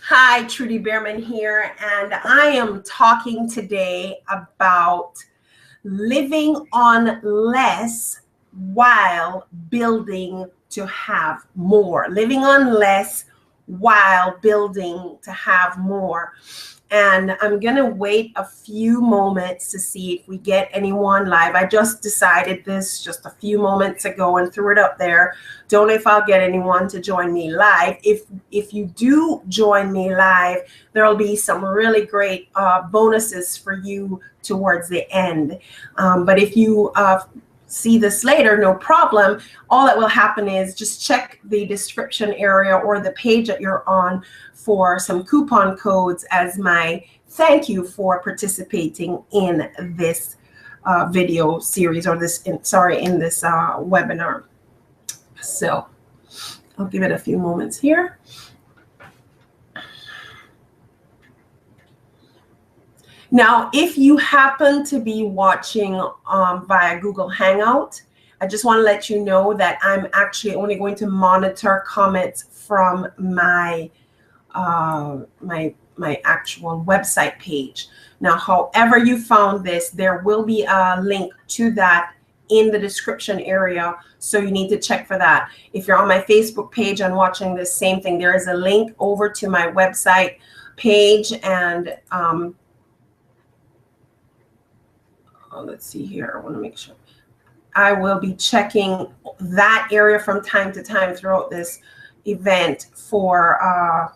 Hi, Trudy Behrman here, and I am talking today about living on less while building to have more. Living on less while building to have more. And I'm going to wait a few moments to see if we get anyone live. I just decided this just a few moments ago and threw it up there. Don't know if I'll get anyone to join me live. If you do join me live, there'll be some really great bonuses for you towards the end. But if you see this later, no problem. All that will happen is just check the description area or the page that you're on for some coupon codes as my thank you for participating in this video series, or this in this webinar. So I'll give it a few moments here. Now, if you happen to be watching via Google Hangout, I just want to let you know that I'm actually only going to monitor comments from my my actual website page. Now, however you found this, there will be a link to that in the description area, so you need to check for that. If you're on my Facebook page and watching this, same thing. There is a link over to my website page, and let's see here. I want to make sure. I will be checking that area from time to time throughout this event for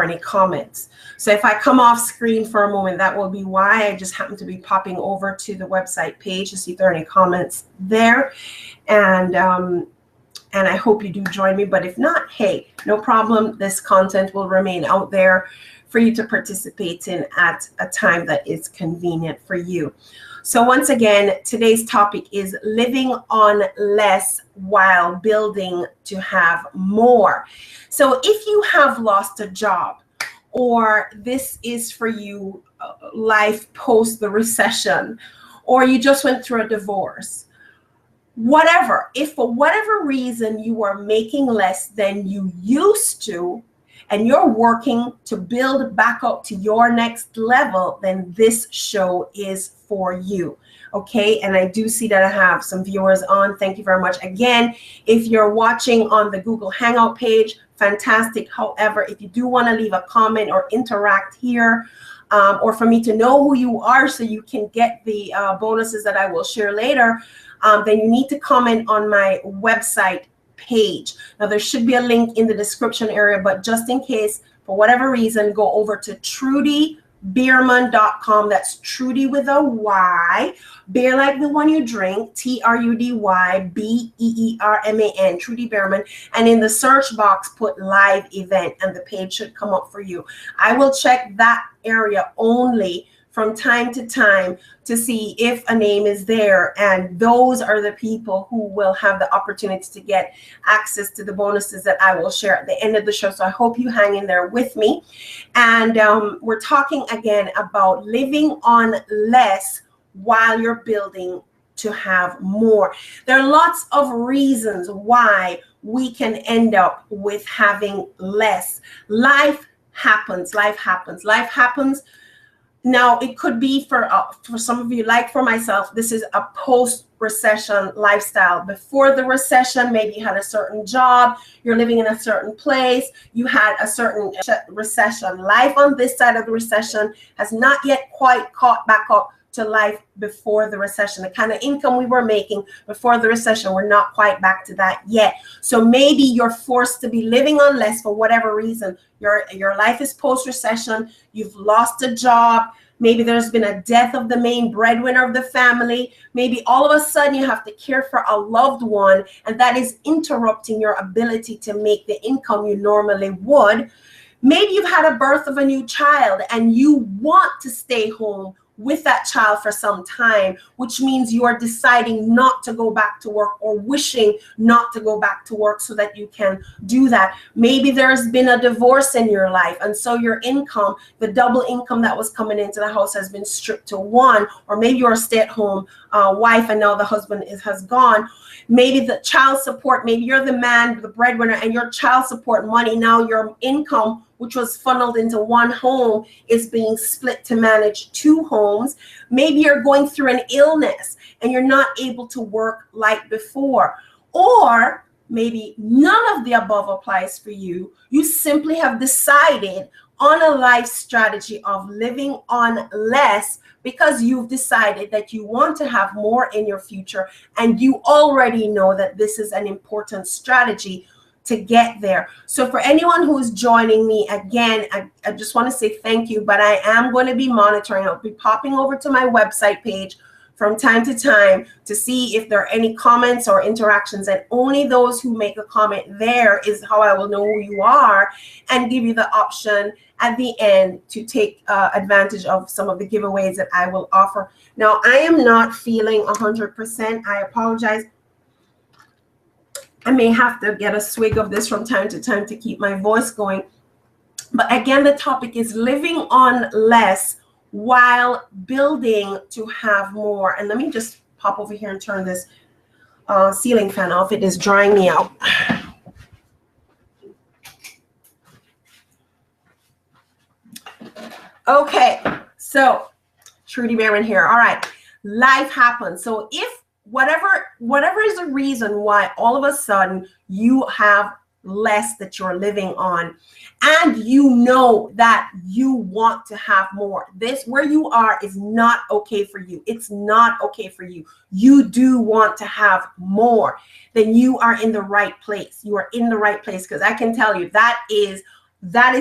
any comments. So if I come off screen for a moment, that will be why. I just happen to be popping over to the website page to see if there are any comments there. And I hope you do join me. But if not, hey, no problem. This content will remain out there for you to participate in at a time that is convenient for you. So once again, today's topic is living on less while building to have more. So if you have lost a job, or this is for you life post the recession, or you just went through a divorce, whatever, if for whatever reason you are making less than you used to, and you're working to build back up to your next level, then this show is for you. Okay, and I do see that I have some viewers on. Thank you very much. Again, if you're watching on the Google Hangout page, fantastic. However, if you do want to leave a comment or interact here, or for me to know who you are so you can get the bonuses that I will share later, then you need to comment on my website page. Now, there should be a link in the description area, but just in case, for whatever reason, go over to trudybehrman.com. That's Trudy with a Y, beer like the one you drink, TRUDYBEERMAN, Trudy Behrman, and in the search box put live event, and the page should come up for you. I will check that area only from time to time to see if a name is there, and those are the people who will have the opportunity to get access to the bonuses that I will share at the end of the show. So I hope you hang in there with me. And we're talking again about living on less while you're building to have more. There are lots of reasons why we can end up with having less. Life happens. Now, it could be for some of you, like for myself, this is a post-recession lifestyle. Before the recession, maybe you had a certain job, you're living in a certain place, you had a certain recession. Life on this side of the recession has not yet quite caught back up to life before the recession. The kind of income we were making before the recession, we're not quite back to that yet. So maybe you're forced to be living on less for whatever reason. Your life is post-recession, you've lost a job, maybe there's been a death of the main breadwinner of the family, maybe all of a sudden you have to care for a loved one, and that is interrupting your ability to make the income you normally would. Maybe you've had a birth of a new child and you want to stay home with that child for some time, which means you are deciding not to go back to work or wishing not to go back to work so that you can do that. Maybe there's been a divorce in your life, and so your income, the double income that was coming into the house, has been stripped to one. Or maybe you're a stay-at-home wife and now the husband has gone. Maybe the child support, maybe you're the man, the breadwinner, and your child support money, now your income, which was funneled into one home, is being split to manage two homes. Maybe you're going through an illness and you're not able to work like before. Or maybe none of the above applies for you. You simply have decided on a life strategy of living on less because you've decided that you want to have more in your future, and you already know that this is an important strategy to get there. So for anyone who's joining me, again, I just want to say thank you, but I am going to be monitoring. I'll be popping over to my website page from time to time to see if there are any comments or interactions, and only those who make a comment there is how I will know who you are and give you the option at the end to take advantage of some of the giveaways that I will offer. Now, I am not feeling 100%. I apologize. I may have to get a swig of this from time to time to keep my voice going. But again, the topic is living on less while building to have more. And let me just pop over here and turn this ceiling fan off. It is drying me out. Okay, so Trudy Barron here. All right, life happens. So if whatever is the reason why all of a sudden you have less that you're living on, and you know that you want to have more, this where you are is not okay for you. It's not okay for you. You do want to have more. Then you are in the right place. You are in the right place, because I can tell you that is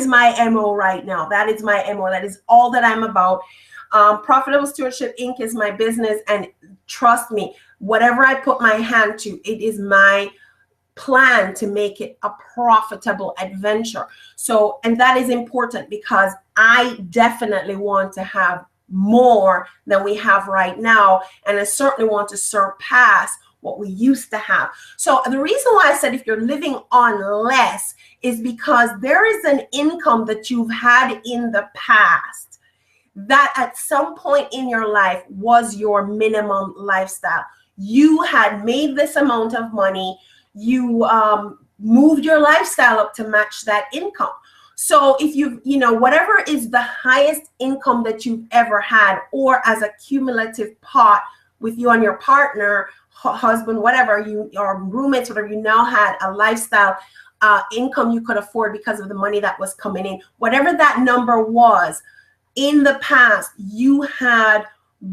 my MO right now. That is my MO. That is all that I'm about. Profitable Stewardship Inc. is my business, and trust me, whatever I put my hand to, it is my plan to make it a profitable adventure. So, and that is important because I definitely want to have more than we have right now, and I certainly want to surpass what we used to have. So the reason why I said if you're living on less is because there is an income that you've had in the past that at some point in your life was your minimum lifestyle. You had made this amount of money. You moved your lifestyle up to match that income. So if you whatever is the highest income that you've ever had, or as a cumulative pot with you and your partner, husband, whatever, you or roommates, whatever, you now had a lifestyle income you could afford because of the money that was coming in, whatever that number was in the past, you had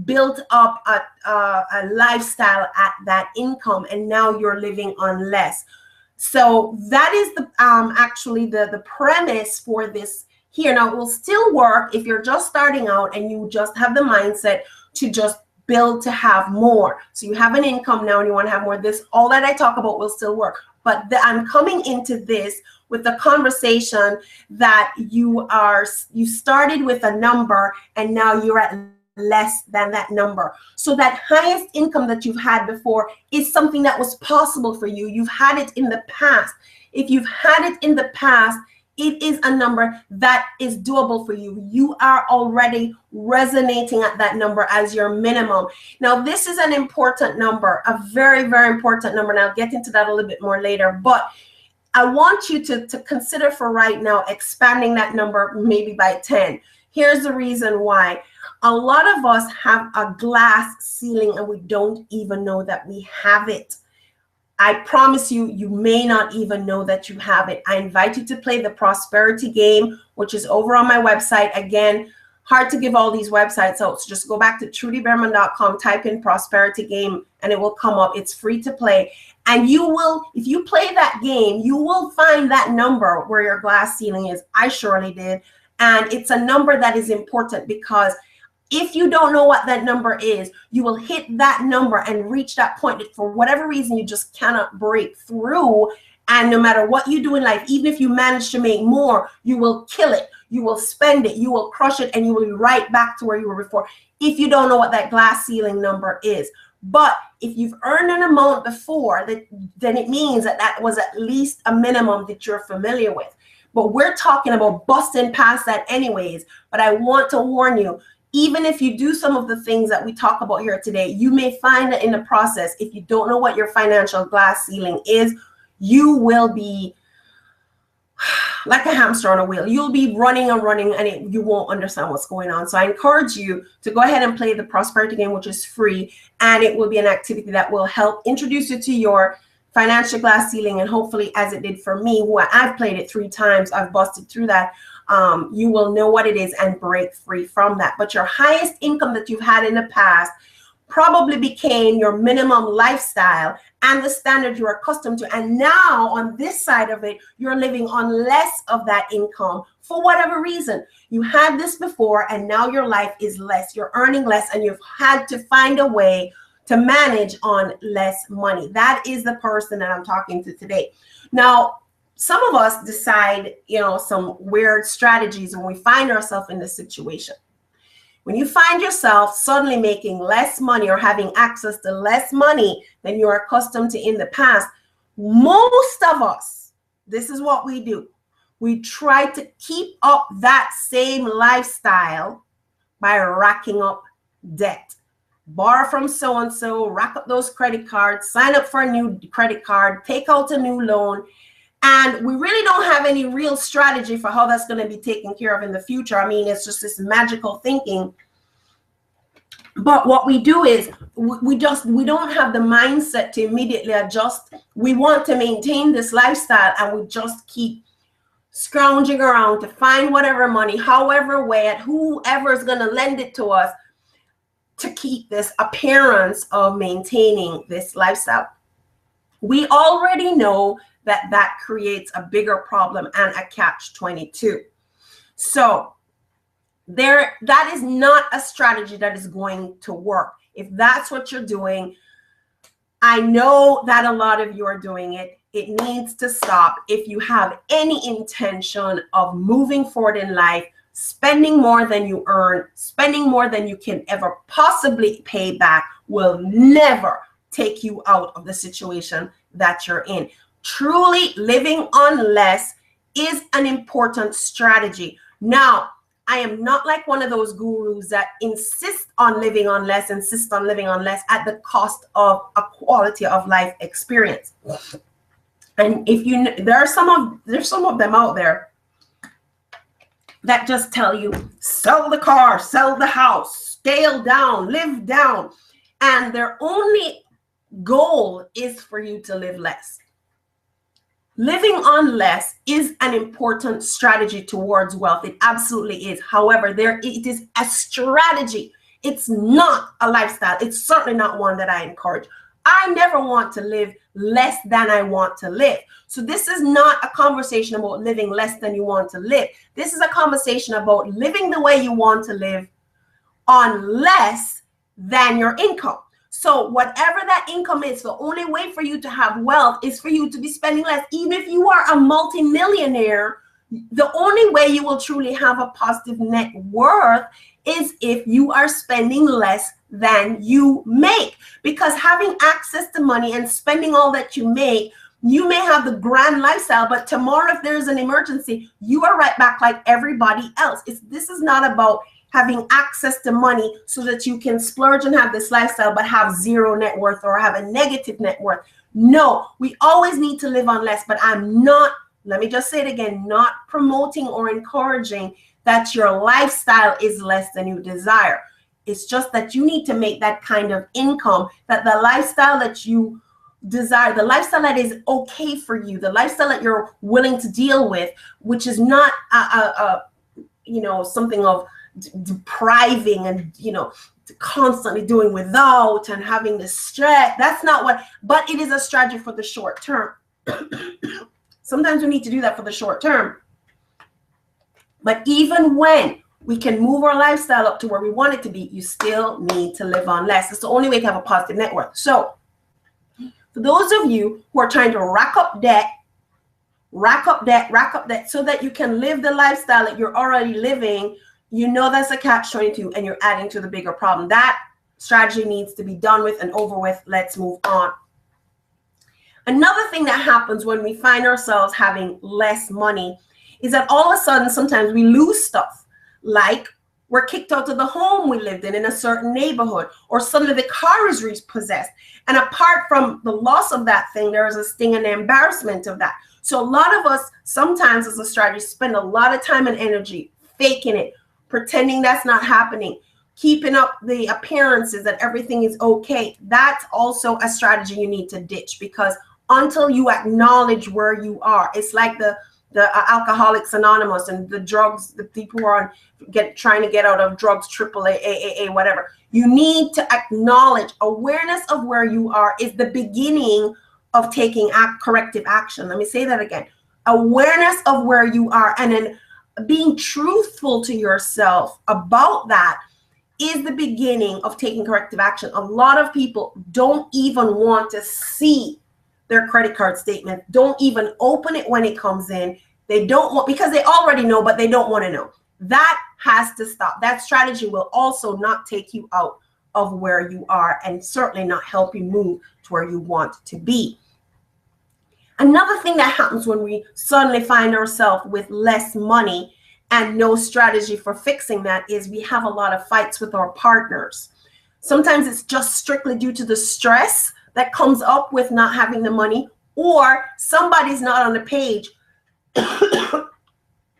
built up a lifestyle at that income, and now you're living on less. So that is the actually the premise for this here. Now, it will still work if you're just starting out and you just have the mindset to just build to have more. So you have an income now and you want to have more. This, all that I talk about will still work. But I'm coming into this with the conversation that you started with a number and now you're at less than that number. So that highest income that you've had before is something that was possible for you. You've had it in the past. If you've had it in the past, it is a number that is doable for you. You are already resonating at that number as your minimum. Now, this is an important number, a very, very important number, and I'll get into that a little bit more later. But I want you to consider for right now expanding that number maybe by 10. Here's the reason why. A lot of us have a glass ceiling and we don't even know that we have it. I promise you, you may not even know that you have it. I invite you to play the prosperity game, which is over on my website. Again, hard to give all these websites out. So just go back to trudyberman.com, type in prosperity game, and it will come up. It's free to play. And you will, if you play that game, you will find that number where your glass ceiling is. I surely did. And it's a number that is important because if you don't know what that number is, you will hit that number and reach that point that for whatever reason you just cannot break through, And no matter what you do in life, even if you manage to make more, you will kill it. You will spend it. You will crush it. And you will be right back to where you were before if you don't know what that glass ceiling number is. But if you've earned an amount before, then it means that that was at least a minimum that you're familiar with. But we're talking about busting past that anyways. But I want to warn you, even if you do some of the things that we talk about here today, you may find that in the process, if you don't know what your financial glass ceiling is, you will be like a hamster on a wheel. You'll be running and running, and you won't understand what's going on. So I encourage you to go ahead and play the prosperity game, which is free, and it will be an activity that will help introduce you to your financial glass ceiling. And hopefully, as it did for me, who I've played it 3 times, I've busted through that. You will know what it is and break free from that. But your highest income that you've had in the past probably became your minimum lifestyle and the standard you're accustomed to. And now on this side of it, you're living on less of that income for whatever reason. You had this before, and now your life is less. You're earning less, and you've had to find a way to manage on less money. That is the person that I'm talking to today. Now, some of us decide, some weird strategies when we find ourselves in this situation. When you find yourself suddenly making less money or having access to less money than you're accustomed to in the past, most of us, this is what we do. We try to keep up that same lifestyle by racking up debt. Borrow from so-and-so, rack up those credit cards, sign up for a new credit card, take out a new loan. And we really don't have any real strategy for how that's going to be taken care of in the future. I mean, it's just this magical thinking. But what we do is we don't have the mindset to immediately adjust. We want to maintain this lifestyle, and we just keep scrounging around to find whatever money, however way, at whoever is going to lend it to us to keep this appearance of maintaining this lifestyle. We already know that creates a bigger problem and a catch-22. So that is not a strategy that is going to work. If that's what you're doing, I know that a lot of you are doing it. It needs to stop. If you have any intention of moving forward in life, spending more than you earn, spending more than you can ever possibly pay back will never take you out of the situation that you're in. Truly living on less is an important strategy. Now, I am not like one of those gurus that insist on living on less at the cost of a quality of life experience. And there's some of them out there that just tell you, sell the car, sell the house, scale down, live down. And their only goal is for you to live less. Living on less is an important strategy towards wealth. It absolutely is. However, it is a strategy. It's not a lifestyle. It's certainly not one that I encourage. I never want to live less than I want to live. So this is not a conversation about living less than you want to live. This is a conversation about living the way you want to live on less than your income. So whatever that income is, the only way for you to have wealth is for you to be spending less. Even if you are a multimillionaire, the only way you will truly have a positive net worth is if you are spending less than you make. Because having access to money and spending all that you make, you may have the grand lifestyle, but tomorrow if there's an emergency, you are right back like everybody else. This is not about having access to money so that you can splurge and have this lifestyle, but have zero net worth or have a negative net worth. No, we always need to live on less, but I'm not, let me just say it again, not promoting or encouraging that your lifestyle is less than you desire. It's just that you need to make that kind of income, that the lifestyle that you desire, the lifestyle that is okay for you, the lifestyle that you're willing to deal with, which is not something of depriving and constantly doing without and having this stress. That's not what, but it is a strategy for the short term. Sometimes we need to do that for the short term. But even when we can move our lifestyle up to where we want it to be, you still need to live on less. It's the only way to have a positive net worth. So for those of you who are trying to rack up debt rack up debt so that you can live the lifestyle that you're already living. You know that's a catch-22 and you're adding to the bigger problem. That strategy needs to be done with and over with. Let's move on. Another thing that happens when we find ourselves having less money is that all of a sudden sometimes we lose stuff, like we're kicked out of the home we lived in a certain neighborhood, or suddenly the car is repossessed. And apart from the loss of that thing, there is a sting and embarrassment of that. So a lot of us sometimes as a strategy spend a lot of time and energy faking it, pretending that's not happening, keeping up the appearances that everything is okay. That's also a strategy you need to ditch, because until you acknowledge where you are, it's like the Alcoholics Anonymous and the drugs, the people who are trying to get out of drugs, AAA, AAA, whatever. You need to acknowledge. Awareness of where you are is the beginning of taking corrective action. Let me say that again. Awareness of where you are and then being truthful to yourself about that is the beginning of taking corrective action. A lot of people don't even want to see their credit card statement, don't even open it when it comes in. They don't want, because they already know, but they don't want to know. That has to stop. That strategy will also not take you out of where you are and certainly not help you move to where you want to be. Another thing that happens when we suddenly find ourselves with less money and no strategy for fixing that is we have a lot of fights with our partners. Sometimes it's just strictly due to the stress that comes up with not having the money, or somebody's not on the page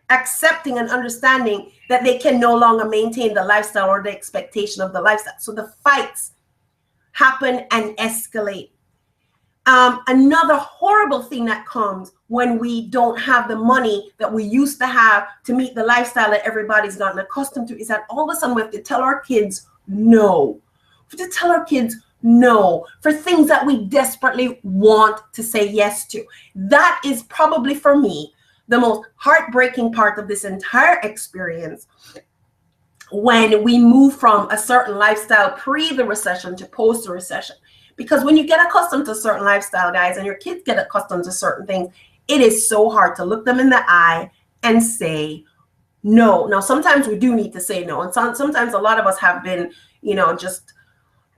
accepting and understanding that they can no longer maintain the lifestyle or the expectation of the lifestyle. So the fights happen and escalate. Another horrible thing that comes when we don't have the money that we used to have to meet the lifestyle that everybody's gotten accustomed to is that all of a sudden we have to tell our kids no. We have to tell our kids no for things that we desperately want to say yes to. That is probably for me the most heartbreaking part of this entire experience, when we move from a certain lifestyle pre the recession to post the recession. Because when you get accustomed to a certain lifestyle, guys, and your kids get accustomed to certain things, it is so hard to look them in the eye and say no. Now, sometimes we do need to say no. And sometimes a lot of us have been, just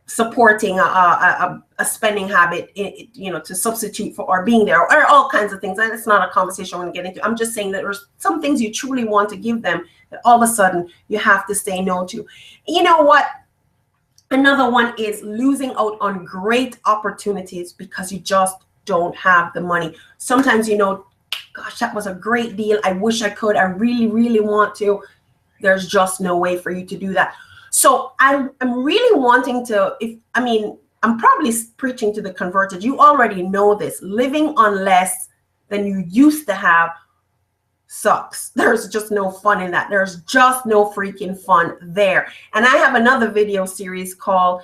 supporting a spending habit, to substitute for or being there, or all kinds of things. And it's not a conversation I want to get into. I'm just saying that there's some things you truly want to give them that all of a sudden you have to say no to. You know what? Another one is losing out on great opportunities because you just don't have the money. Sometimes, gosh, that was a great deal. I wish I could. I really, really want to. There's just no way for you to do that. So I'm really wanting to, I'm probably preaching to the converted. You already know this. Living on less than you used to have sucks. There's just no fun in that. There's just no freaking fun there. And I have another video series called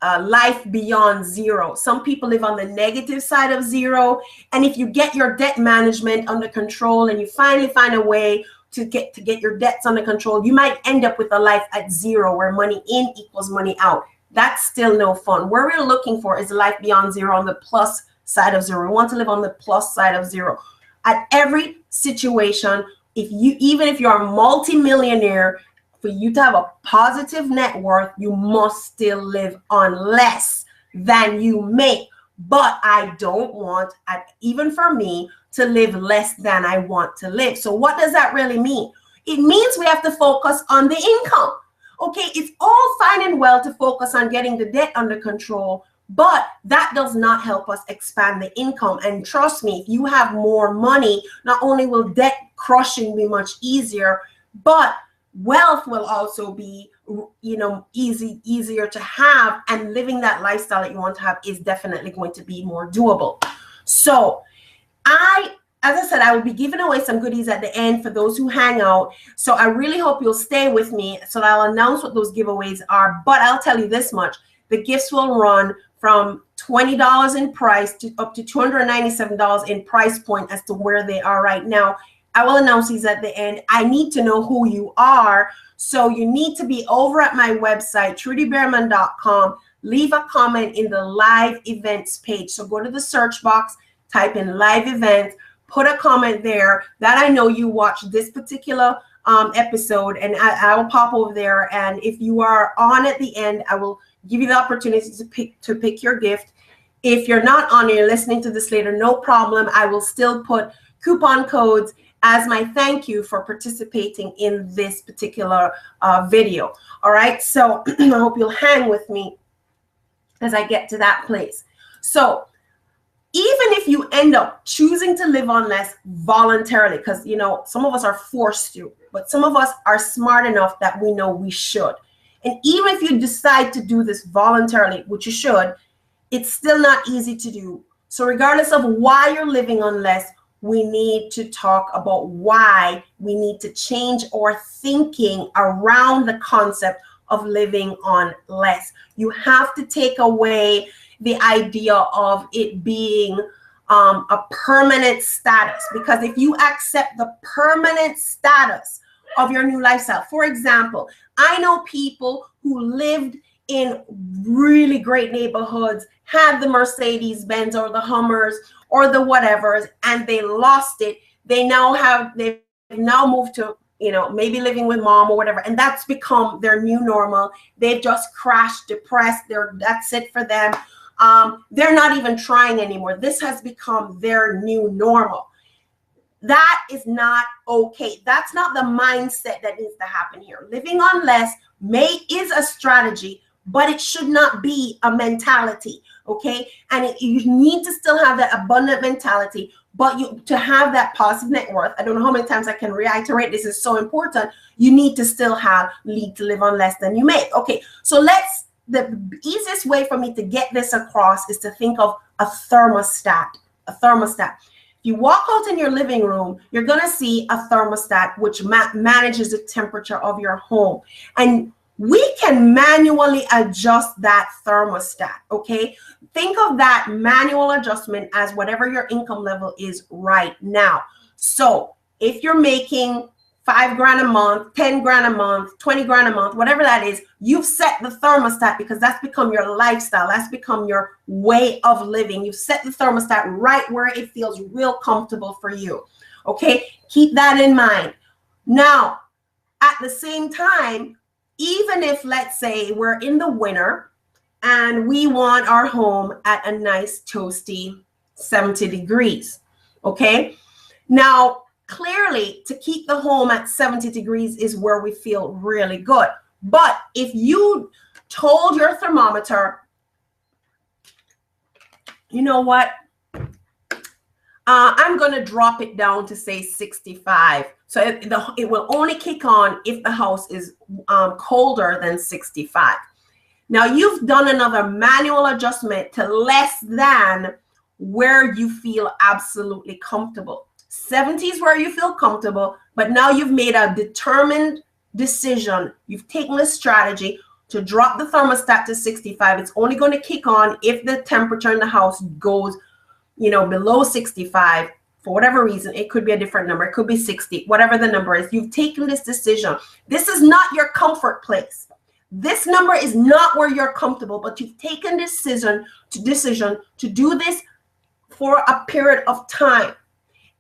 Life Beyond Zero. Some people live on the negative side of zero. And if you get your debt management under control and you finally find a way to get your debts under control, you might end up with a life at zero where money in equals money out. That's still no fun. Where we're looking for is a life beyond zero, on the plus side of zero. We want to live on the plus side of zero. At every situation, even if you're a multimillionaire, for you to have a positive net worth, you must still live on less than you make. But I don't want, even for me, to live less than I want to live. So what does that really mean? It means we have to focus on the income. Okay, it's all fine and well to focus on getting the debt under control, but that does not help us expand the income. And trust me, if you have more money, not only will debt crushing be much easier, but wealth will also be, easier to have, and living that lifestyle that you want to have is definitely going to be more doable. So as I said, I will be giving away some goodies at the end for those who hang out. So I really hope you'll stay with me. So I'll announce what those giveaways are, but I'll tell you this much. The gifts will run from $20 in price to up to $297 in price point as to where they are right now. I will announce these at the end. I need to know who you are. So you need to be over at my website, trudybehrman.com. Leave a comment in the live events page. So go to the search box, type in live events, put a comment there that I know you watched this particular episode, and I will pop over there. And if you are on at the end, I will give you the opportunity to pick your gift. If you're not on and you're listening to this later, no problem. I will still put coupon codes as my thank you for participating in this particular video. All right, so I hope you'll hang with me as I get to that place. So even if you end up choosing to live on less voluntarily, because, you know, some of us are forced to, but some of us are smart enough that we know we should. And even if you decide to do this voluntarily, which you should, it's still not easy to do. So regardless of why you're living on less, we need to talk about why we need to change our thinking around the concept of living on less. You have to take away the idea of it being a permanent status, because if you accept the permanent status of your new lifestyle, for example, I know people who lived in really great neighborhoods, had the Mercedes Benz or the Hummers or the whatevers, and they lost it. They've now moved to, you know, maybe living with mom or whatever, and that's become their new normal. They've just crashed, depressed. That's it for them. They're not even trying anymore. This has become their new normal. That is not okay. That's not the mindset that needs to happen here. Living on less is a strategy, but it should not be a mentality, okay? And you need to still have that abundant mentality, but to have that positive net worth, I don't know how many times I can reiterate, this is so important, you need to still need to live on less than you make. Okay, so the easiest way for me to get this across is to think of a thermostat. A thermostat. If you walk out in your living room, you're going to see a thermostat which manages the temperature of your home. And we can manually adjust that thermostat, okay? Think of that manual adjustment as whatever your income level is right now. So if you're making $5,000 a month, 10 grand a month, 20 grand a month, whatever that is, you've set the thermostat because that's become your lifestyle. That's become your way of living. You've set the thermostat right where it feels real comfortable for you. Okay, keep that in mind. Now, at the same time, even if, let's say, we're in the winter and we want our home at a nice toasty 70 degrees, okay? Now, clearly, to keep the home at 70 degrees is where we feel really good. But if you told your thermometer, you know what, I'm going to drop it down to say 65. So it will only kick on if the house is colder than 65. Now you've done another manual adjustment to less than where you feel absolutely comfortable. 70 is where you feel comfortable, but now you've made a determined decision. You've taken a strategy to drop the thermostat to 65. It's only going to kick on if the temperature in the house goes, you know, below 65 for whatever reason. It could be a different number. It could be 60, whatever the number is. You've taken this decision. This is not your comfort place. This number is not where you're comfortable, but you've taken decision to do this for a period of time.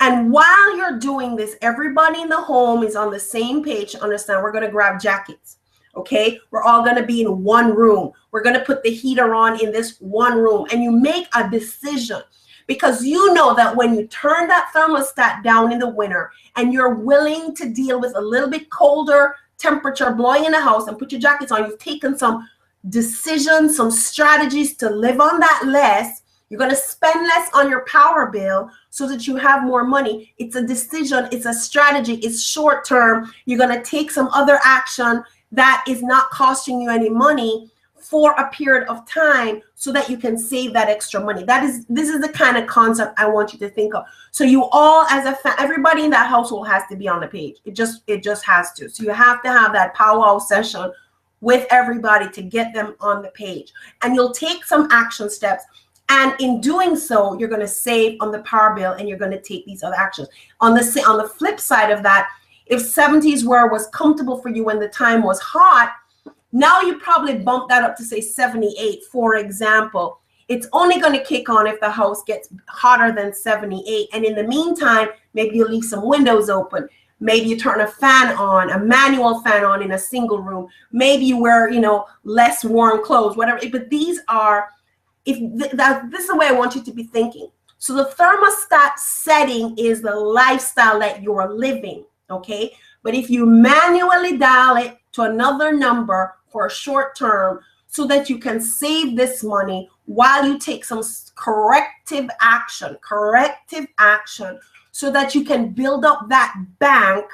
And while you're doing this, everybody in the home is on the same page to understand we're going to grab jackets. Okay, we're all going to be in one room. We're going to put the heater on in this one room, and you make a decision because you know that when you turn that thermostat down in the winter and you're willing to deal with a little bit colder temperature blowing in the house and put your jackets on, you've taken some decisions, some strategies to live on that less. You're going to spend less on your power bill so that you have more money. It's a decision. It's a strategy. It's short term. You're going to take some other action that is not costing you any money for a period of time so that you can save that extra money. This is the kind of concept I want you to think of. So you all, as everybody in that household has to be on the page. It just has to. So you have to have that powwow session with everybody to get them on the page. And you'll take some action steps. And in doing so, you're going to save on the power bill and you're going to take these other actions. On the flip side of that, if 70s where it was comfortable for you when the time was hot, now you probably bump that up to say 78, for example. It's only going to kick on if the house gets hotter than 78. And in the meantime, maybe you leave some windows open. Maybe you turn a fan on, a manual fan on in a single room. Maybe you wear, less warm clothes, whatever. But these are, this is the way I want you to be thinking. So the thermostat setting is the lifestyle that you're living, okay? But if you manually dial it to another number for a short term so that you can save this money while you take some corrective action, so that you can build up that bank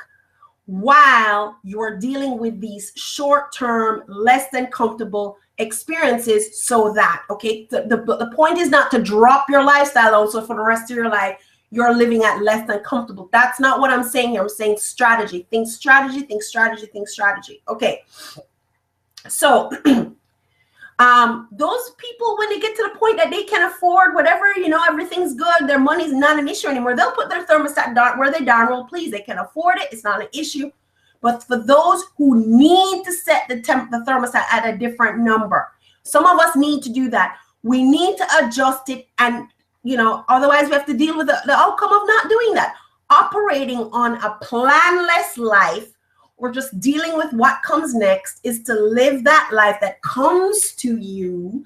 while you're dealing with these short-term, less than comfortable experiences, so that, okay, the point is not to drop your lifestyle also for the rest of your life. You're living at less than comfortable. That's not what I'm saying here. I'm saying strategy. Think strategy, think strategy, think strategy. Okay. So those people, when they get to the point that they can afford whatever, everything's good, their money's not an issue anymore, they'll put their thermostat down where they darn well please. They can afford it. It's not an issue. But for those who need to set the thermostat at a different number, some of us need to do that. We need to adjust it, and otherwise we have to deal with the outcome of not doing that. Operating on a planless life, or just dealing with what comes next, is to live that life that comes to you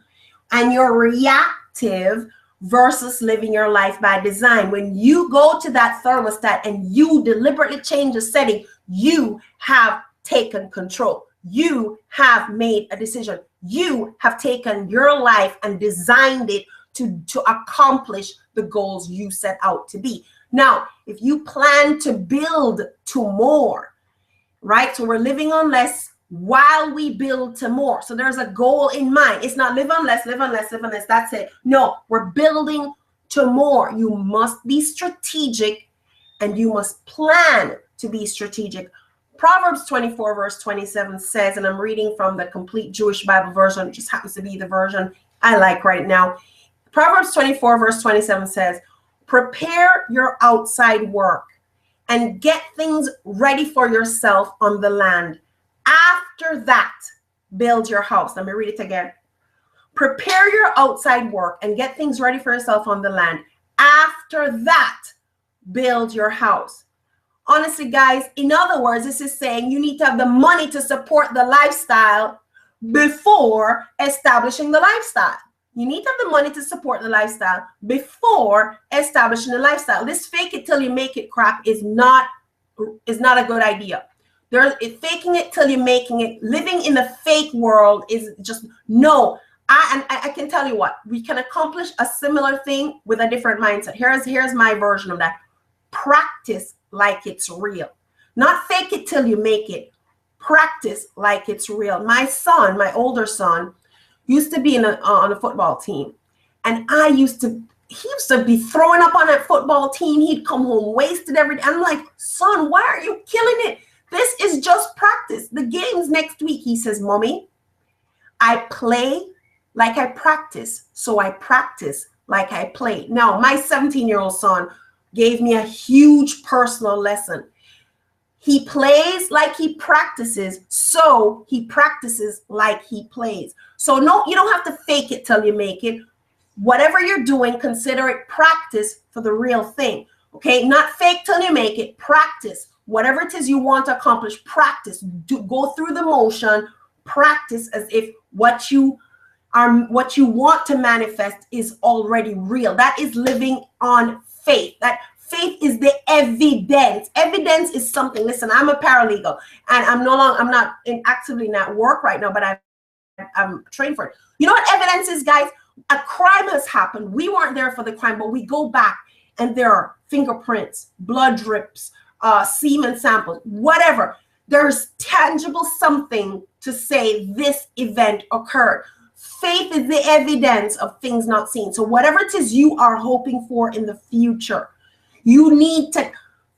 and you're reactive versus living your life by design. When you go to that thermostat and you deliberately change the setting, you have taken control. You have made a decision. You have taken your life and designed it to accomplish the goals you set out to be. Now, if you plan to build to more, right? So we're living on less while we build to more. So there's a goal in mind. It's not live on less, live on less, live on less. That's it. No, we're building to more. You must be strategic, and you must plan to be strategic. Proverbs 24 verse 27 says, and I'm reading from the Complete Jewish Bible version, it just happens to be the version I like right now. Proverbs 24 verse 27 says, prepare your outside work and get things ready for yourself on the land. After that, build your house. Let me read it again. Prepare your outside work and get things ready for yourself on the land. After that, build your house. Honestly, guys, in other words, this is saying you need to have the money to support the lifestyle before establishing the lifestyle. You need to have the money to support the lifestyle before establishing the lifestyle. This fake it till you make it crap is not a good idea. Faking it till you're making it, living in the fake world is just no. I can tell you what, we can accomplish a similar thing with a different mindset. Here's my version of that. Practice like it's real. Not fake it till you make it. Practice like it's real. My older son, used to be on a football team, and he used to be throwing up on that football team. He'd come home wasted every day. I'm like, son, why are you killing it? This is just practice. The game's next week. He says, Mommy, I play like I practice, so I practice like I play. Now, my 17-year-old son gave me a huge personal lesson. He plays like he practices, so he practices like he plays. So no, you don't have to fake it till you make it. Whatever you're doing, consider it practice for the real thing. Okay, not fake till you make it. Practice whatever it is you want to accomplish. Practice. Go through the motion. Practice as if what you want to manifest is already real. That is living on faith. That faith is the evidence. Evidence is something. Listen, I'm a paralegal, and I'm not actively at work right now, but I'm trained for it. You know what evidence is, guys? A crime has happened. We weren't there for the crime, but we go back and there are fingerprints, blood drips, semen samples, whatever. There's tangible something to say this event occurred. Faith is the evidence of things not seen. So whatever it is you are hoping for in the future, you need to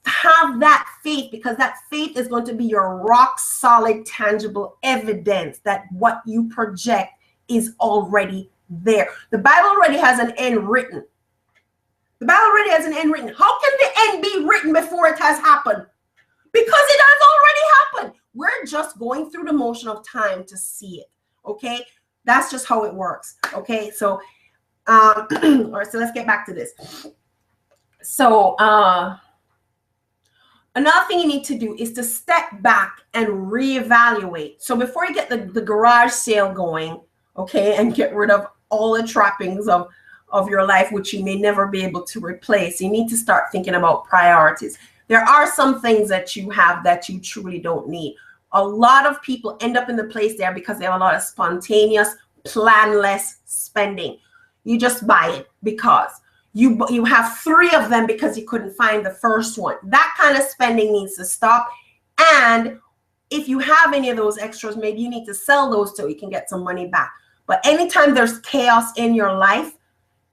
have that faith, because that faith is going to be your rock solid, tangible evidence that what you project is already there. The Bible already has an end written. The Bible already has an end written. How can the end be written before it has happened? Because it has already happened. We're just going through the motion of time to see it. Okay? That's just how it works. Okay? So Or so let's get back to this. So another thing you need to do is to step back and reevaluate. So before you get the garage sale going, okay, and get rid of all the trappings of your life, which you may never be able to replace, you need to start thinking about priorities. There are some things that you have that you truly don't need. A lot of people end up in the place there because they have a lot of spontaneous, planless spending. You just buy it because you have 3 of them because you couldn't find the first one. That kind of spending needs to stop. And if you have any of those extras, maybe you need to sell those so you can get some money back. But anytime there's chaos in your life,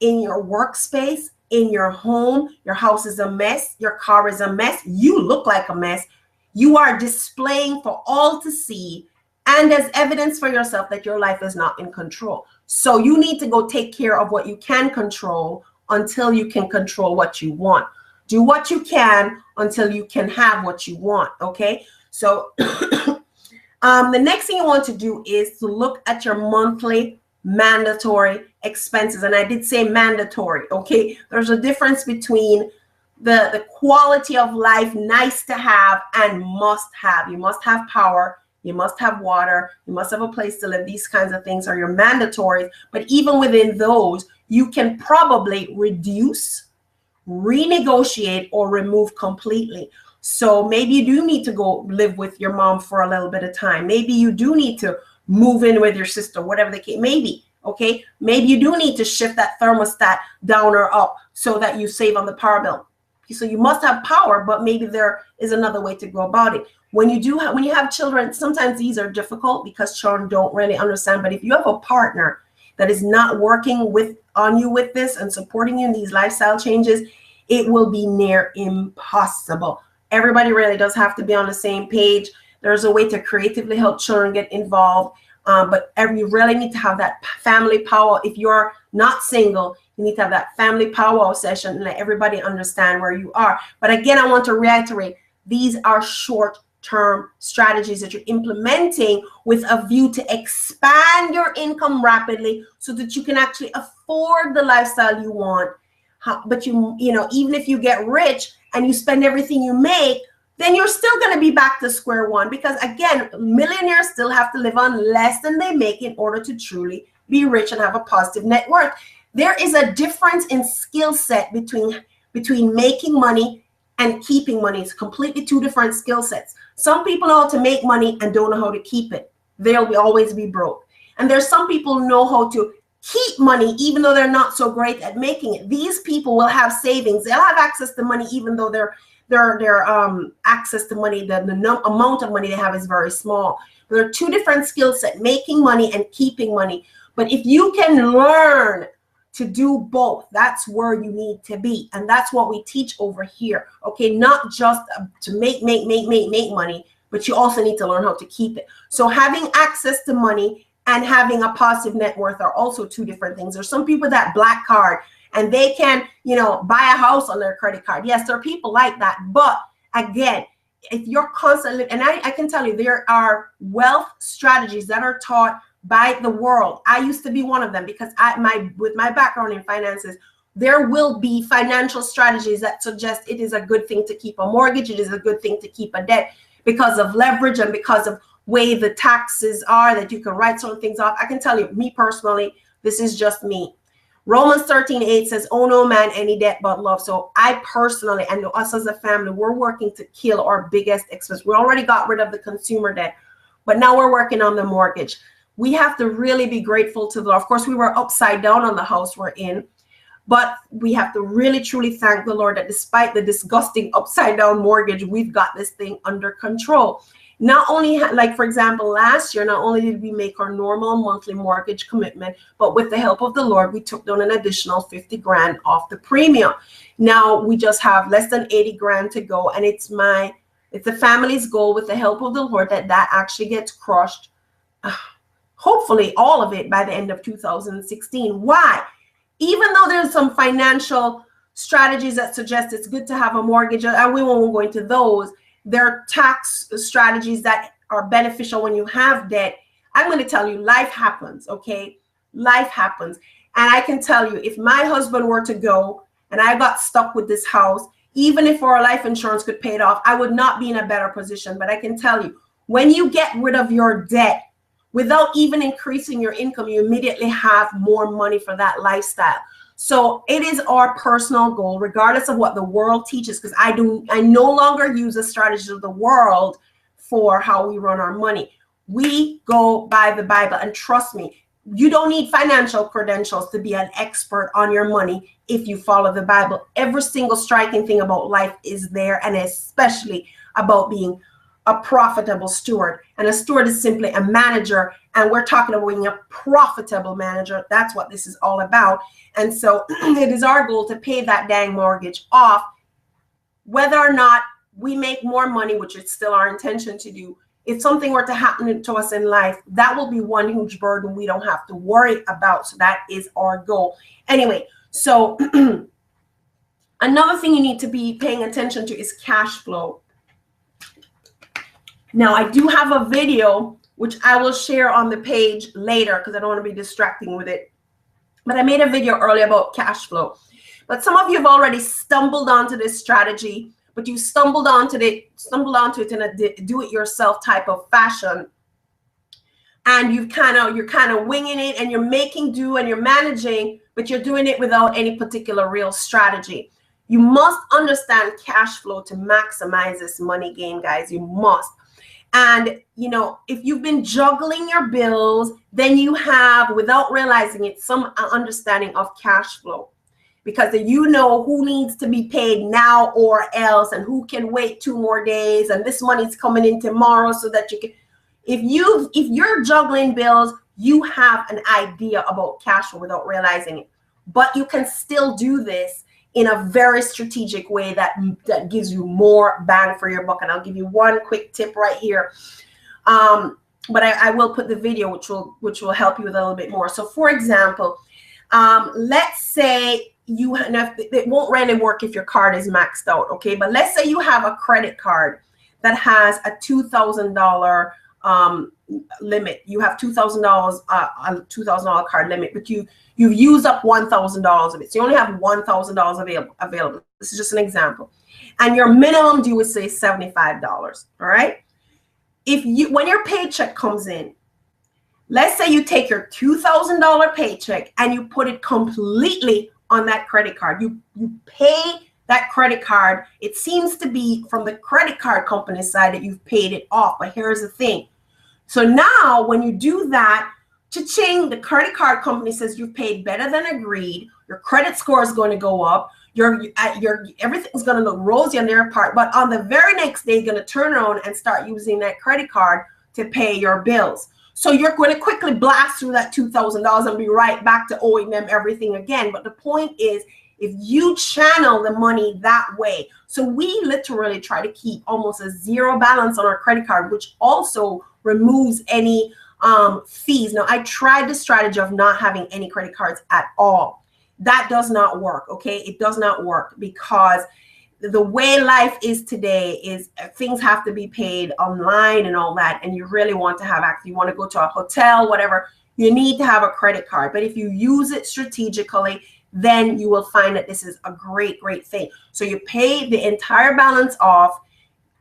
in your workspace, in your home, your house is a mess, your car is a mess, you look like a mess, you are displaying for all to see and as evidence for yourself that your life is not in control. So you need to go take care of what you can control until you can control what you want. Do what you can until you can have what you want, okay? So the next thing you want to do is to look at your monthly mandatory expenses. And I did say mandatory, okay? There's a difference between the quality of life, nice to have, and must have. You must have power. You must have water. You must have a place to live. These kinds of things are your mandatories. But even within those, you can probably reduce, renegotiate, or remove completely. So maybe you do need to go live with your mom for a little bit of time. Maybe you do need to move in with your sister, whatever the case may be, okay? Maybe you do need to shift that thermostat down or up so that you save on the power bill. So you must have power, but maybe there is another way to go about it. When you have children, sometimes these are difficult because children don't really understand. But if you have a partner that is not working on you with this and supporting you in these lifestyle changes, it will be near impossible. Everybody really does have to be on the same page. There's a way to creatively help children get involved, but you really need to have that family power. If you're not single, you need to have that family powwow session and let everybody understand where you are. But again, I want to reiterate, these are short-term strategies that you're implementing with a view to expand your income rapidly so that you can actually afford the lifestyle you want. But you know, even if you get rich and you spend everything you make, then you're still going to be back to square one, because again, millionaires still have to live on less than they make in order to truly be rich and have a positive net worth. There is a difference in skill set between making money and keeping money. It's completely 2 different skill sets. Some people know how to make money and don't know how to keep it. They'll always be broke. And there's some people who know how to keep money even though they're not so great at making it. These people will have savings. They'll have access to money even though their access to money, the amount of money they have is very small. But there are 2 different skill sets, making money and keeping money. But if you can learn to do both, that's where you need to be. And that's what we teach over here. Okay, not just to make money, but you also need to learn how to keep it. So having access to money and having a positive net worth are also 2 different things. There's some people that black card and they can, you know, buy a house on their credit card. Yes, there are people like that. But again, if you're constantly, and I can tell you, there are wealth strategies that are taught by the world. I used to be one of them because with my background in finances, there will be financial strategies that suggest it is a good thing to keep a mortgage. It is a good thing to keep a debt because of leverage and because of way the taxes are, that you can write certain things off. I can tell you, me personally, this is just me. Romans 13:8 says, "Oh no man any debt but love." So I personally, and us as a family, we're working to kill our biggest expense. We already got rid of the consumer debt, but now we're working on the mortgage. We have to really be grateful to the Lord. Of course, we were upside down on the house we're in, but we have to really, truly thank the Lord that despite the disgusting upside down mortgage, we've got this thing under control. Not only, like for example, last year, not only did we make our normal monthly mortgage commitment, but with the help of the Lord, we took down an additional 50 grand off the premium. Now we just have less than 80 grand to go. And it's the family's goal, with the help of the Lord, that actually gets crushed. Hopefully all of it by the end of 2016. Why? Even though there's some financial strategies that suggest it's good to have a mortgage, and we won't go into those, there are tax strategies that are beneficial when you have debt. I'm going to tell you, life happens, okay? Life happens. And I can tell you, if my husband were to go and I got stuck with this house, even if our life insurance could pay it off, I would not be in a better position. But I can tell you, when you get rid of your debt without even increasing your income, you immediately have more money for that lifestyle. So it is our personal goal, regardless of what the world teaches, because I no longer use the strategies of the world for how we run our money. We go by the Bible, and trust me, you don't need financial credentials to be an expert on your money if you follow the Bible. Every single striking thing about life is there, and especially about being a profitable steward. And a steward is simply a manager, and we're talking about being a profitable manager. That's what this is all about. And so it is our goal to pay that dang mortgage off, whether or not we make more money, which is still our intention to do. If something were to happen to us in life, that will be one huge burden we don't have to worry about. So that is our goal. Anyway, so another thing you need to be paying attention to is cash flow. Now, I do have a video, which I will share on the page later because I don't want to be distracting with it. But I made a video earlier about cash flow. But some of you have already stumbled onto this strategy, but you stumbled onto it in a do-it-yourself type of fashion. And you're kind of winging it, and you're making do, and you're managing, but you're doing it without any particular real strategy. You must understand cash flow to maximize this money game, guys. You must. And, you know, if you've been juggling your bills, then you have, without realizing it, some understanding of cash flow. Because you know who needs to be paid now or else, and who can wait 2 more days, and this money's coming in tomorrow so that you can. If you're juggling bills, you have an idea about cash flow without realizing it. But you can still do this in a very strategic way that gives you more bang for your buck. And I'll give you one quick tip right here. But I will put the video, which will help you with a little bit more. So for example, let's say it won't really work if your card is maxed out, okay? But let's say you have a credit card that has a $2,000 limit. You have $2,000, a $2,000 card limit, but you've used up $1,000 of it. So you only have $1,000 available. This is just an example. And your minimum due is, say, $75, all right? When your paycheck comes in, let's say you take your $2,000 paycheck and you put it completely on that credit card. You pay that credit card. It seems to be from the credit card company side that you've paid it off. But here's the thing. So now when you do that, cha-ching, the credit card company says you've paid better than agreed. Your credit score is going to go up. Everything's going to look rosy on their part. But on the very next day, you're going to turn around and start using that credit card to pay your bills. So you're going to quickly blast through that $2,000 and be right back to owing them everything again. But the point is, if you channel the money that way, so we literally try to keep almost a zero balance on our credit card, which also removes any fees. Now, I tried the strategy of not having any credit cards at all. That does not work, okay? It does not work because the way life is today is things have to be paid online and all that, and you really want to have access. You want to go to a hotel, whatever, you need to have a credit card. But if you use it strategically, then you will find that this is a great, great thing. So you pay the entire balance off,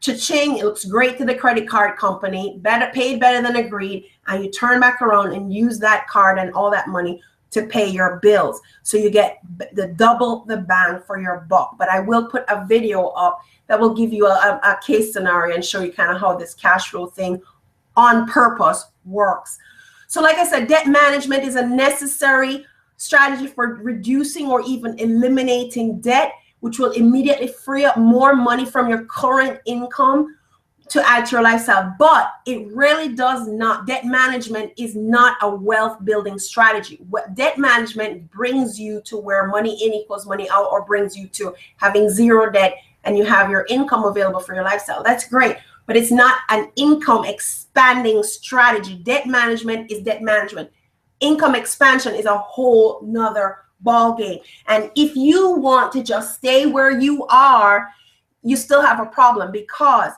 cha-ching, it looks great to the credit card company, paid better than agreed, and you turn back around and use that card and all that money to pay your bills. So you get double the bang for your buck. But I will put a video up that will give you a case scenario and show you kind of how this cash flow thing on purpose works. So like I said, debt management is a necessary strategy for reducing or even eliminating debt, which will immediately free up more money from your current income to add to your lifestyle. But it really does not, debt management is not a wealth building strategy. What debt management brings you to where money in equals money out, or brings you to having zero debt and you have your income available for your lifestyle. That's great, but it's not an income expanding strategy. Debt management is debt management. Income expansion is a whole nother ball game. And if you want to just stay where you are, you still have a problem, because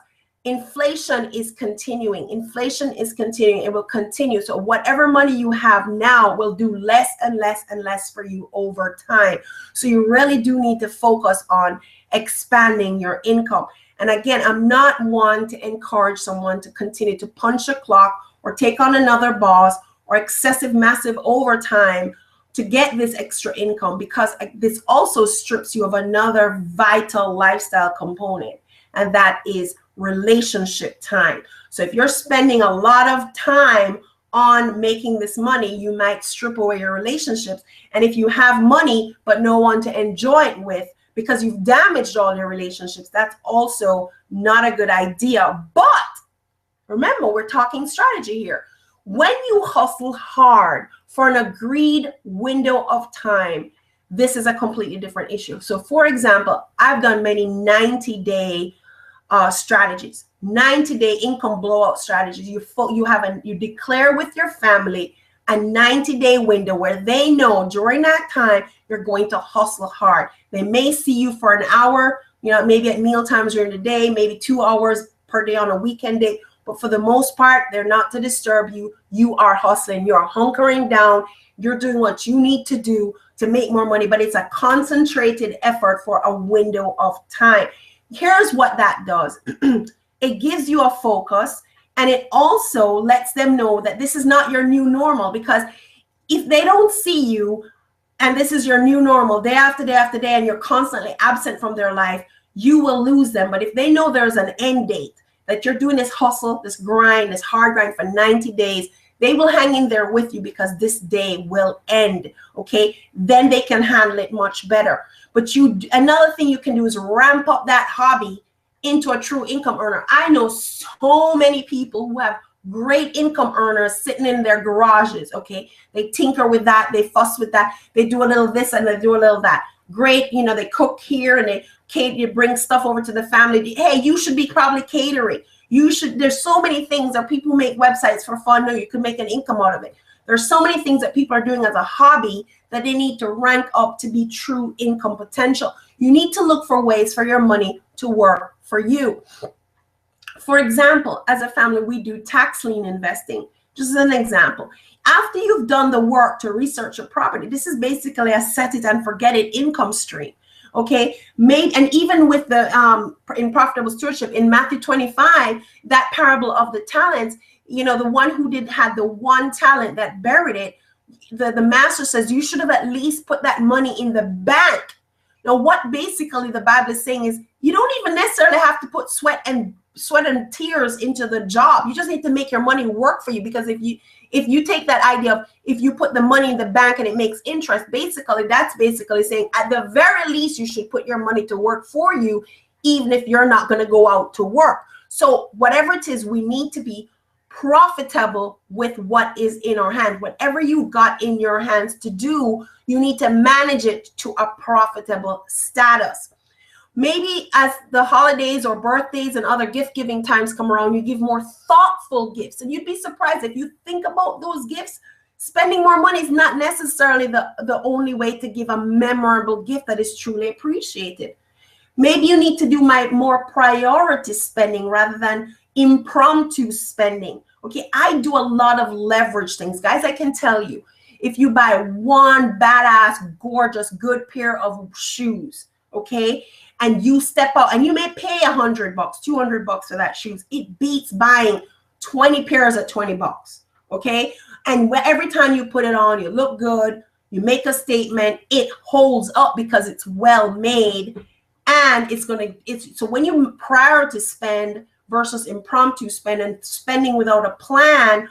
inflation is continuing. Inflation is continuing. It will continue. So whatever money you have now will do less and less and less for you over time. So you really do need to focus on expanding your income. And again, I'm not one to encourage someone to continue to punch a clock or take on another boss or excessive, massive overtime to get this extra income, because this also strips you of another vital lifestyle component, and that is relationship time. So if you're spending a lot of time on making this money, you might strip away your relationships. And if you have money but no one to enjoy it with because you've damaged all your relationships, that's also not a good idea. But remember, we're talking strategy here. When you hustle hard for an agreed window of time, this is a completely different issue. So for example, I've done many 90-day strategies, 90-day income blowout strategies. You declare with your family a 90-day window where they know during that time you're going to hustle hard. They may see you for an hour, maybe at meal times during the day, maybe 2 hours per day on a weekend day. But for the most part, they're not to disturb you. You are hustling. You're hunkering down. You're doing what you need to do to make more money. But it's a concentrated effort for a window of time. Here's what that does. It gives you a focus, and it also lets them know that this is not your new normal. Because if they don't see you and this is your new normal day after day after day, and you're constantly absent from their life, you will lose them. But if they know there's an end date, that you're doing this hustle, this grind, this hard grind for 90 days, they will hang in there with you because this day will end, okay? Then they can handle it much better. But another thing you can do is ramp up that hobby into a true income earner. I know so many people who have great income earners sitting in their garages, okay? They tinker with that, they fuss with that, they do a little this and they do a little that. Great, they cook here and you bring stuff over to the family. Hey, you should be probably catering. There's so many things that people make websites for fun. No, you can make an income out of it. There's so many things that people are doing as a hobby that they need to rank up to be true income potential. You need to look for ways for your money to work for you. For example, as a family, we do tax lien investing. Just as an example, after you've done the work to research a property, this is basically a set it and forget it income stream. Okay, and even with the in profitable stewardship in Matthew 25, that parable of the talents, the one who had the one talent that buried it, the master says you should have at least put that money in the bank. Now, what basically the Bible is saying is you don't even necessarily have to put sweat and tears into the job. You just need to make your money work for you. Because if you take that idea of if you put the money in the bank and it makes interest, that's basically saying at the very least you should put your money to work for you, even if you're not going to go out to work. So whatever it is, we need to be profitable with what is in our hand. Whatever you got in your hands to do, you need to manage it to a profitable status. Maybe as the holidays or birthdays and other gift-giving times come around, you give more thoughtful gifts. And you'd be surprised if you think about those gifts. Spending more money is not necessarily the only way to give a memorable gift that is truly appreciated. Maybe you need to do more priority spending rather than impromptu spending. Okay, I do a lot of leverage things. Guys, I can tell you, if you buy one badass, gorgeous, good pair of shoes, okay, and you step out and you may pay $100, $200 for that shoes, it beats buying 20 pairs at $20, okay? And every time you put it on, you look good, you make a statement, it holds up because it's well made, and so when you priority spend versus impromptu spend and spending without a plan,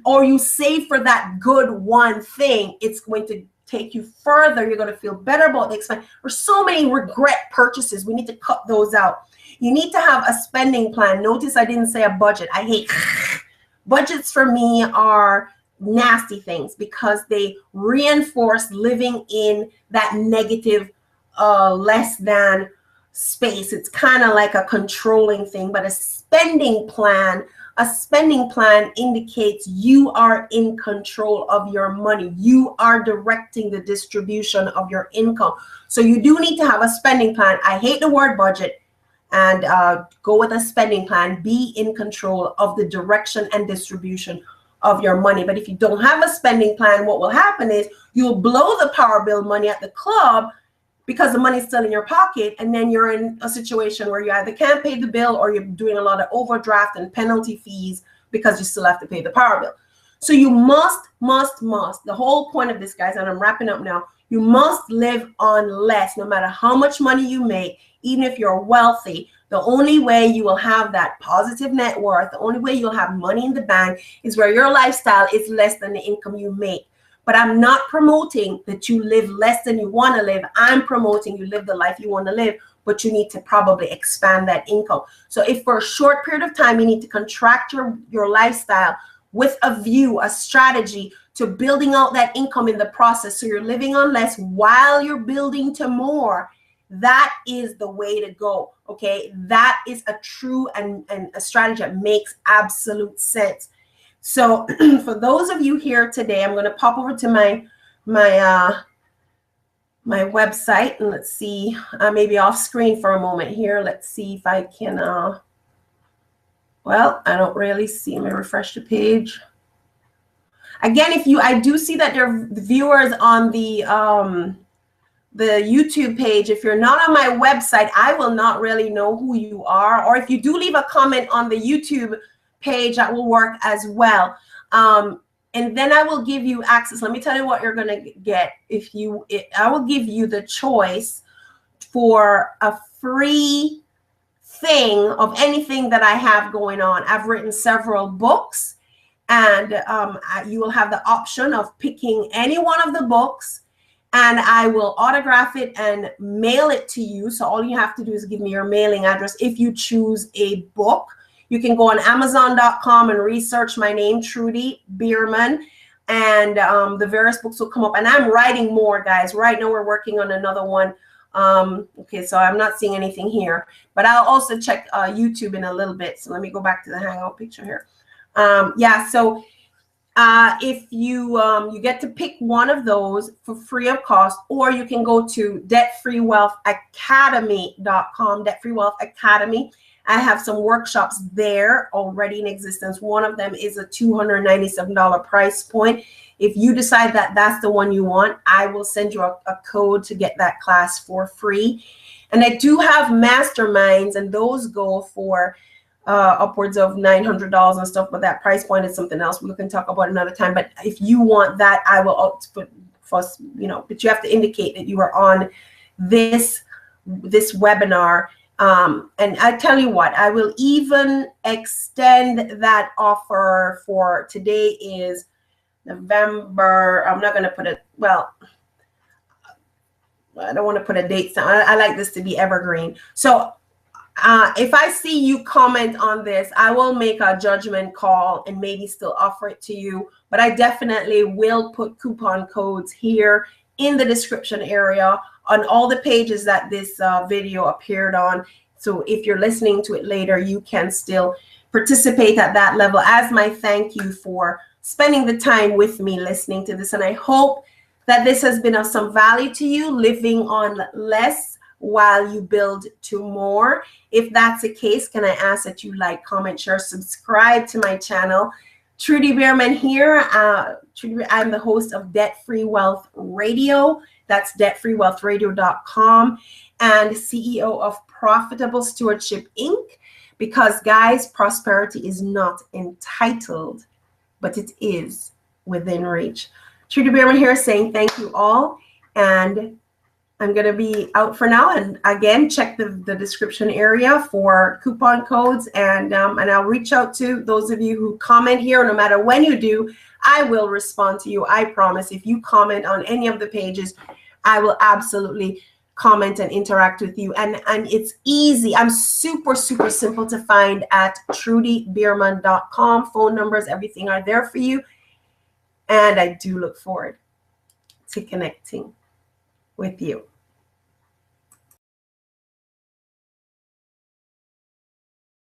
or you save for that good one thing, it's going to take you further. You're going to feel better about the expense. There's so many regret purchases. We need to cut those out. You need to have a spending plan. Notice I didn't say a budget. I hate budgets. For me are nasty things because they reinforce living in that negative less than space. It's kind of like a controlling thing. But a spending plan indicates you are in control of your money. You are directing the distribution of your income. So you do need to have a spending plan. I hate the word budget. and go with a spending plan. Be in control of the direction and distribution of your money. But if you don't have a spending plan, what will happen is you'll blow the power bill money at the club because the money's still in your pocket, and then you're in a situation where you either can't pay the bill or you're doing a lot of overdraft and penalty fees because you still have to pay the power bill. So you must, the whole point of this, guys, and I'm wrapping up now, you must live on less. No matter how much money you make, even if you're wealthy, the only way you will have that positive net worth, the only way you'll have money in the bank is where your lifestyle is less than the income you make. But I'm not promoting that you live less than you want to live. I'm promoting you live the life you want to live, but you need to probably expand that income. So if for a short period of time, you need to contract your lifestyle with a view, a strategy to building out that income in the process, so you're living on less while you're building to more, that is the way to go, okay? That is a true and a strategy that makes absolute sense. So for those of you here today, I'm going to pop over to my website, and let's see, maybe off screen for a moment here. Let's see if I can, well, I don't really see. Let me refresh the page. Again, I do see that there are viewers on the YouTube page. If you're not on my website, I will not really know who you are. Or if you do leave a comment on the YouTube page, that will work as well. And then I will give you access. Let me tell you what you're going to get. I will give you the choice for a free thing of anything that I have going on. I've written several books, and you will have the option of picking any one of the books, and I will autograph it and mail it to you. So all you have to do is give me your mailing address if you choose a book. You can go on Amazon.com and research my name, Trudy Bierman, and the various books will come up. And I'm writing more, guys. Right now we're working on another one. Okay, so I'm not seeing anything here, but I'll also check YouTube in a little bit. So let me go back to the Hangout picture here. Yeah, so if you get to pick one of those for free of cost, or you can go to debtfreewealthacademy.com, Debt Free Wealth Academy. I have some workshops there already in existence. One of them is a $297 price point. If you decide that that's the one you want, I will send you a code to get that class for free. And I do have masterminds, and those go for upwards of $900 and stuff, but that price point is something else we can talk about another time. But if you want that, I will put first, but you have to indicate that you are on this webinar. And I tell you what, I will even extend that offer for today is November. I'm not going to put it, well, I don't want to put a date. I like this to be evergreen. So if I see you comment on this, I will make a judgment call and maybe still offer it to you. But I definitely will put coupon codes here in the description area on all the pages that this video appeared on. So if you're listening to it later, you can still participate at that level as my thank you for spending the time with me listening to this. And I hope that this has been of some value to you, living on less while you build to more. If that's the case, can I ask that you like, comment, share, subscribe to my channel. Trudy Bierman here. I'm the host of Debt Free Wealth Radio. That's debtfreewealthradio.com, and CEO of Profitable Stewardship Inc. Because, guys, prosperity is not entitled, but it is within reach. Trudy Bierman here saying thank you all, and I'm going to be out for now. And again, check the description area for coupon codes, and I'll reach out to those of you who comment here. No matter when you do, I will respond to you. I promise. If you comment on any of the pages, I will absolutely comment and interact with you. And it's easy. I'm super simple to find at trudybierman.com. Phone numbers, everything are there for you. And I do look forward to connecting with you.